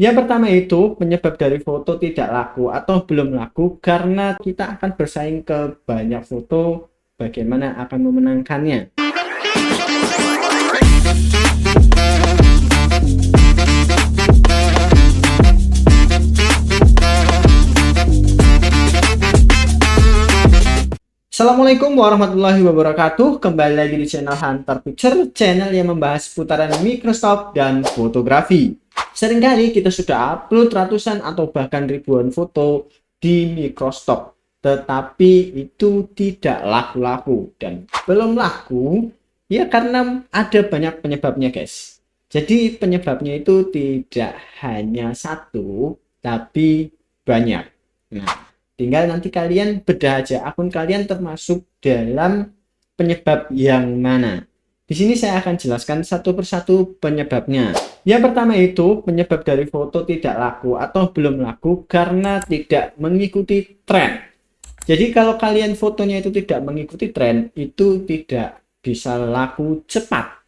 Yang pertama itu penyebab dari foto tidak laku atau belum laku karena kita akan bersaing ke banyak foto, bagaimana akan memenangkannya. Assalamualaikum warahmatullahi wabarakatuh. Kembali lagi di channel Hunter Picture, channel yang membahas putaran microstop dan fotografi. Seringkali kita sudah upload ratusan atau bahkan ribuan foto di microstop, tetapi itu tidak laku-laku. Dan belum laku ya karena ada banyak penyebabnya, guys. Jadi penyebabnya itu tidak hanya satu, tapi banyak. Nah, tinggal nanti kalian bedah aja akun kalian termasuk dalam penyebab yang mana. Di sini saya akan jelaskan satu persatu penyebabnya. Yang pertama itu penyebab dari foto tidak laku atau belum laku karena tidak mengikuti tren. Jadi kalau kalian fotonya itu tidak mengikuti tren, itu tidak bisa laku cepat.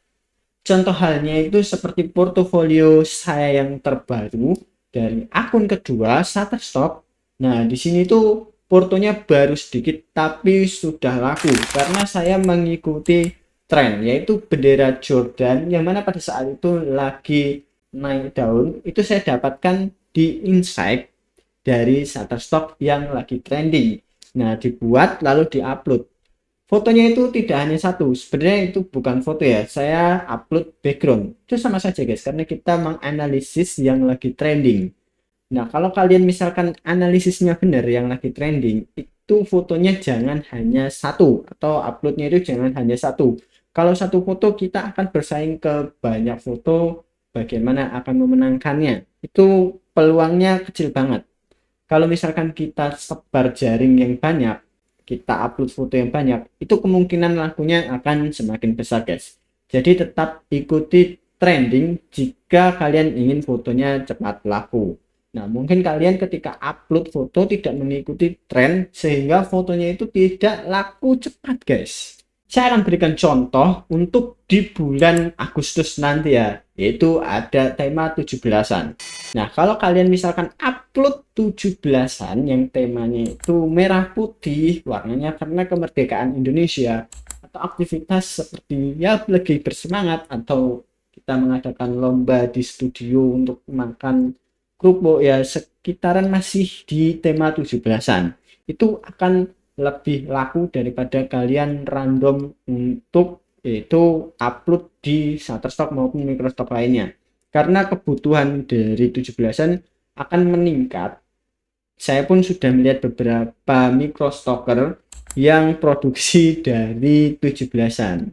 Contoh halnya itu seperti portofolio saya yang terbaru dari akun kedua Shutterstock. Nah, di sini tuh portonya baru sedikit tapi sudah laku karena saya mengikuti tren, yaitu bendera Jordan yang mana pada saat itu lagi naik daun. Itu saya dapatkan di insight dari Shutterstock yang lagi trending. Nah, dibuat lalu diupload. Fotonya itu tidak hanya satu, sebenarnya itu bukan foto ya, saya upload background. Itu sama saja guys, karena kita menganalisis yang lagi trending. Nah, kalau kalian misalkan analisisnya benar yang lagi trending, itu fotonya jangan hanya satu, atau uploadnya itu jangan hanya satu. Kalau satu foto kita akan bersaing ke banyak foto, bagaimana akan memenangkannya. Itu peluangnya kecil banget. Kalau misalkan kita sebar jaring yang banyak, kita upload foto yang banyak, itu kemungkinan lakunya akan semakin besar guys. Jadi tetap ikuti trending jika kalian ingin fotonya cepat laku. Nah, mungkin kalian ketika upload foto tidak mengikuti tren sehingga fotonya itu tidak laku cepat guys. Saya akan berikan contoh untuk di bulan Agustus nanti ya, yaitu ada tema 17-an. Nah, kalau kalian misalkan upload 17-an yang temanya itu merah putih, warnanya karena kemerdekaan Indonesia, atau aktivitas seperti ya lagi bersemangat, atau kita mengadakan lomba di studio untuk makan kerupuk ya sekitaran masih di tema 17-an, itu akan lebih laku daripada kalian random untuk yaitu upload di Shutterstock maupun microstop lainnya, karena kebutuhan dari 17-an akan meningkat. Saya pun sudah melihat beberapa microstocker yang produksi dari 17-an.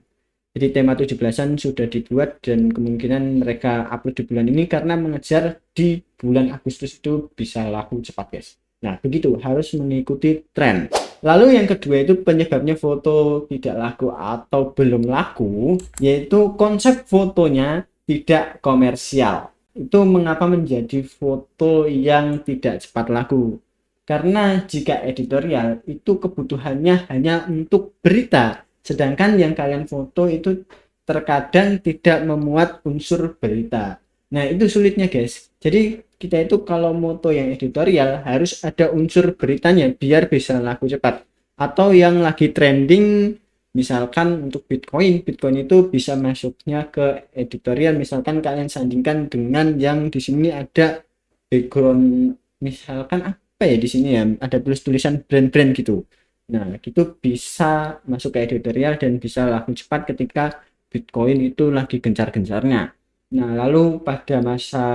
Jadi tema 17-an sudah dibuat dan kemungkinan mereka upload di bulan ini karena mengejar di bulan Agustus itu bisa laku cepat guys. Nah, begitu, harus mengikuti tren. Lalu yang kedua itu penyebabnya foto tidak laku atau belum laku, yaitu konsep fotonya tidak komersial. Itu mengapa menjadi foto yang tidak cepat laku. Karena jika editorial itu kebutuhannya hanya untuk berita, sedangkan yang kalian foto itu terkadang tidak memuat unsur berita. Nah, itu sulitnya guys. Jadi kita itu kalau moto yang editorial harus ada unsur beritanya biar bisa laku cepat. Atau yang lagi trending misalkan untuk Bitcoin itu bisa masuknya ke editorial, misalkan kalian sandingkan dengan yang di sini ada background, misalkan apa ya, di sini ya ada tulisan brand-brand gitu. Nah, itu bisa masuk ke editorial dan bisa laku cepat ketika Bitcoin itu lagi gencar-gencarnya. Nah, lalu pada masa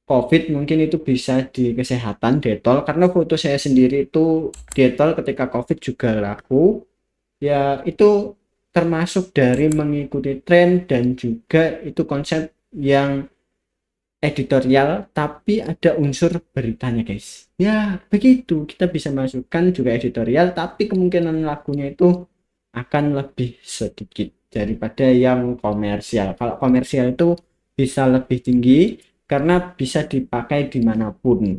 COVID mungkin itu bisa di kesehatan detol, karena foto saya sendiri itu detol ketika COVID juga laku. Ya, itu termasuk dari mengikuti tren dan juga itu konsep yang editorial tapi ada unsur beritanya guys. Ya, begitu. Kita bisa masukkan juga editorial tapi kemungkinan lakunya itu akan lebih sedikit daripada yang komersial. Kalau komersial itu bisa lebih tinggi karena bisa dipakai dimanapun.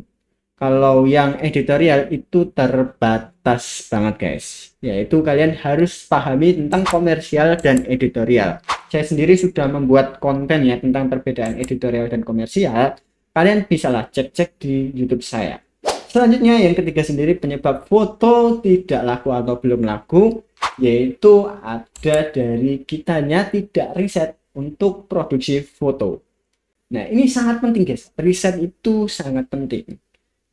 Kalau yang editorial itu terbatas banget guys, yaitu kalian harus pahami tentang komersial dan editorial. Saya sendiri sudah membuat konten ya tentang perbedaan editorial dan komersial. Kalian bisalah cek-cek di YouTube saya. Selanjutnya yang ketiga sendiri penyebab foto tidak laku atau belum laku, yaitu ada dari kitanya tidak riset untuk produksi foto. Nah, ini sangat penting guys. Riset itu sangat penting.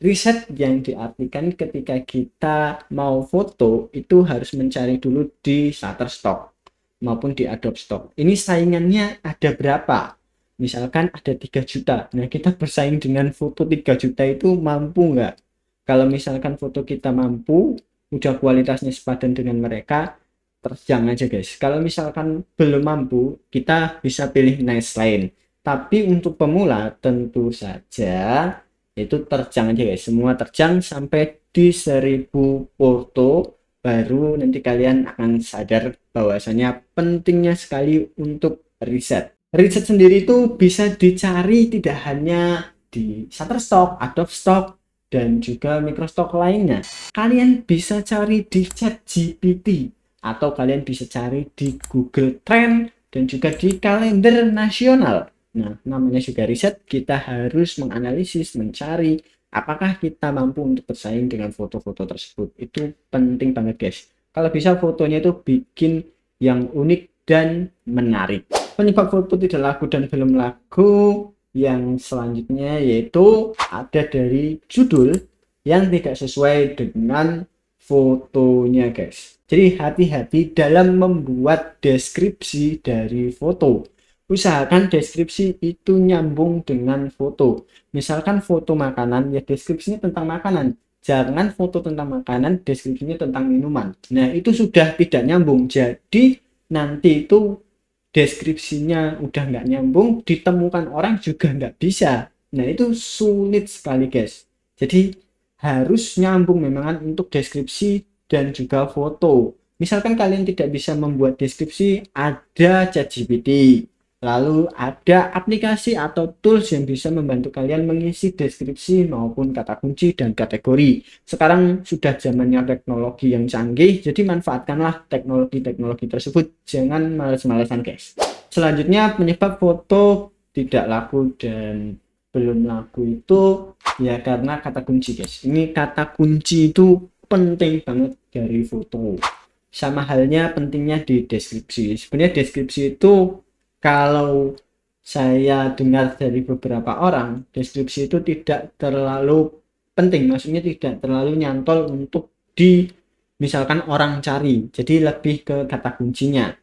Riset yang diartikan ketika kita mau foto itu harus mencari dulu di Shutterstock maupun di Adobe Stock. Ini saingannya ada berapa? Misalkan ada 3 juta. Nah, kita bersaing dengan foto 3 juta itu mampu nggak? Kalau misalkan foto kita mampu, udah kualitasnya sepadan dengan mereka, terjang aja guys. Kalau misalkan belum mampu, kita bisa pilih nice lain. Tapi untuk pemula tentu saja itu terjang aja guys, semua terjang sampai di 1000 foto baru nanti kalian akan sadar bahwasanya pentingnya sekali untuk riset. Riset sendiri itu bisa dicari tidak hanya di Shutterstock, Adobe Stock, dan juga Microstock lainnya. Kalian bisa cari di ChatGPT atau kalian bisa cari di Google Trend dan juga di kalender nasional. Nah, namanya juga riset, kita harus menganalisis, mencari apakah kita mampu untuk bersaing dengan foto-foto tersebut. Itu penting banget guys. Kalau bisa fotonya itu bikin yang unik dan menarik. Penyebab foto tidak laku dan belum laku yang selanjutnya yaitu ada dari judul yang tidak sesuai dengan fotonya guys. Jadi hati-hati dalam membuat deskripsi dari foto. Usahakan deskripsi itu nyambung dengan foto. Misalkan foto makanan, ya deskripsinya tentang makanan. Jangan foto tentang makanan, deskripsinya tentang minuman. Nah, itu sudah tidak nyambung. Jadi, nanti itu deskripsinya udah nggak nyambung, ditemukan orang juga nggak bisa. Nah, itu sulit sekali, guys. Jadi, harus nyambung memang untuk deskripsi dan juga foto. Misalkan kalian tidak bisa membuat deskripsi, ada ChatGPT. Lalu ada aplikasi atau tools yang bisa membantu kalian mengisi deskripsi maupun kata kunci dan kategori. Sekarang sudah zamannya teknologi yang canggih, jadi manfaatkanlah teknologi-teknologi tersebut. Jangan males-malesan guys. Selanjutnya penyebab foto tidak laku dan belum laku itu ya karena kata kunci guys. Ini kata kunci itu penting banget dari foto. Sama halnya pentingnya di deskripsi. Sebenarnya deskripsi itu kalau saya dengar dari beberapa orang, deskripsi itu tidak terlalu penting, maksudnya tidak terlalu nyantol untuk di misalkan orang cari, jadi lebih ke kata kuncinya.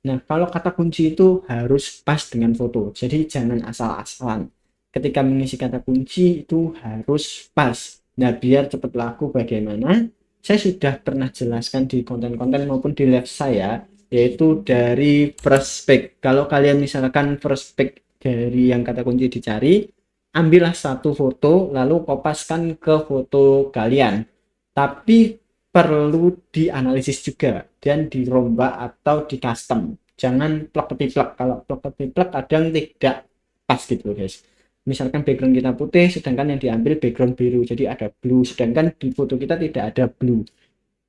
Nah, kalau kata kunci itu harus pas dengan foto, jadi jangan asal-asalan. Ketika mengisi kata kunci itu harus pas. Nah, biar cepat laku bagaimana? Saya sudah pernah jelaskan di konten-konten maupun di live saya, yaitu dari first pick. Kalau kalian misalkan first pick dari yang kata kunci dicari, ambillah satu foto lalu kopaskan ke foto kalian. Tapi perlu dianalisis juga dan dirombak atau di custom. Jangan plek-plek. Kalau plek-plek kadang tidak pas gitu guys. Misalkan background kita putih sedangkan yang diambil background biru, jadi ada blue, sedangkan di foto kita tidak ada blue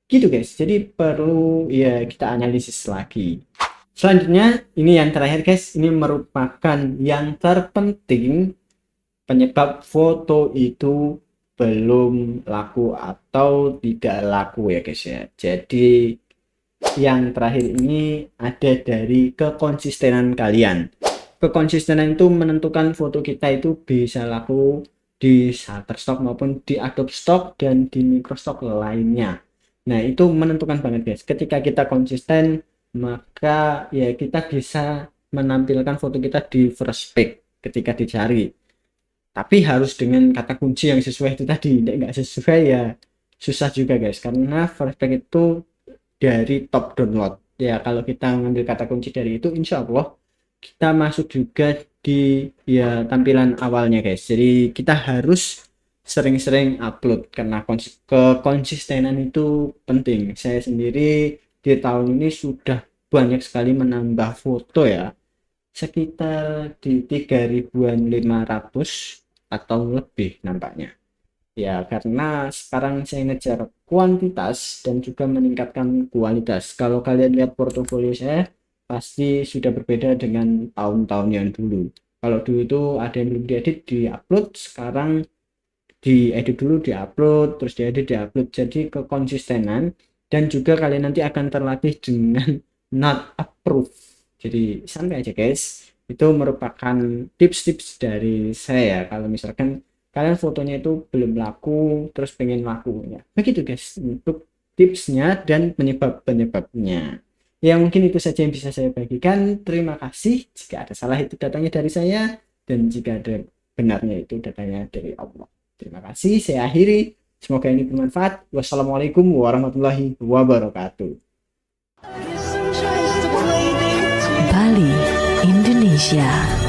gitu guys. Jadi perlu ya kita analisis lagi. Selanjutnya ini yang terakhir guys, ini merupakan yang terpenting penyebab foto itu belum laku atau tidak laku ya guys ya. Jadi yang terakhir ini ada dari kekonsistenan kalian. Kekonsistenan itu menentukan foto kita itu bisa laku di Shutterstock maupun di Adobe Stock dan di Microstock lainnya. Nah, itu menentukan banget guys. Ketika kita konsisten, maka ya kita bisa menampilkan foto kita di first pick ketika dicari. Tapi harus dengan kata kunci yang sesuai itu tadi. Nggak sesuai ya susah juga guys. Karena first pick itu dari top download. Ya, kalau kita ngambil kata kunci dari itu, insya Allah kita masuk juga di ya tampilan awalnya guys. Jadi kita harus sering-sering upload karena kekonsistenan itu penting. Saya sendiri di tahun ini sudah banyak sekali menambah foto ya, sekitar di 3.500 atau lebih nampaknya ya, karena sekarang saya ngejar kuantitas dan juga meningkatkan kualitas. Kalau kalian lihat portofolio saya pasti sudah berbeda dengan tahun-tahun yang dulu. Kalau dulu itu ada yang belum diedit, diupload, sekarang diedit dulu, diupload, terus diedit, diupload. Jadi kekonsistenan, dan juga kalian nanti akan terlatih dengan not approved. Jadi santai aja guys. Itu merupakan tips-tips dari saya. Kalau misalkan kalian fotonya itu belum laku, terus pengen laku ya. Begitu guys untuk tipsnya dan penyebab-penyebabnya. Ya mungkin itu saja yang bisa saya bagikan. Terima kasih. Jika ada salah itu datangnya dari saya, dan jika ada benarnya itu datangnya dari Allah. Terima kasih. Saya akhiri. Semoga ini bermanfaat. Wassalamualaikum warahmatullahi wabarakatuh. Bali, Indonesia.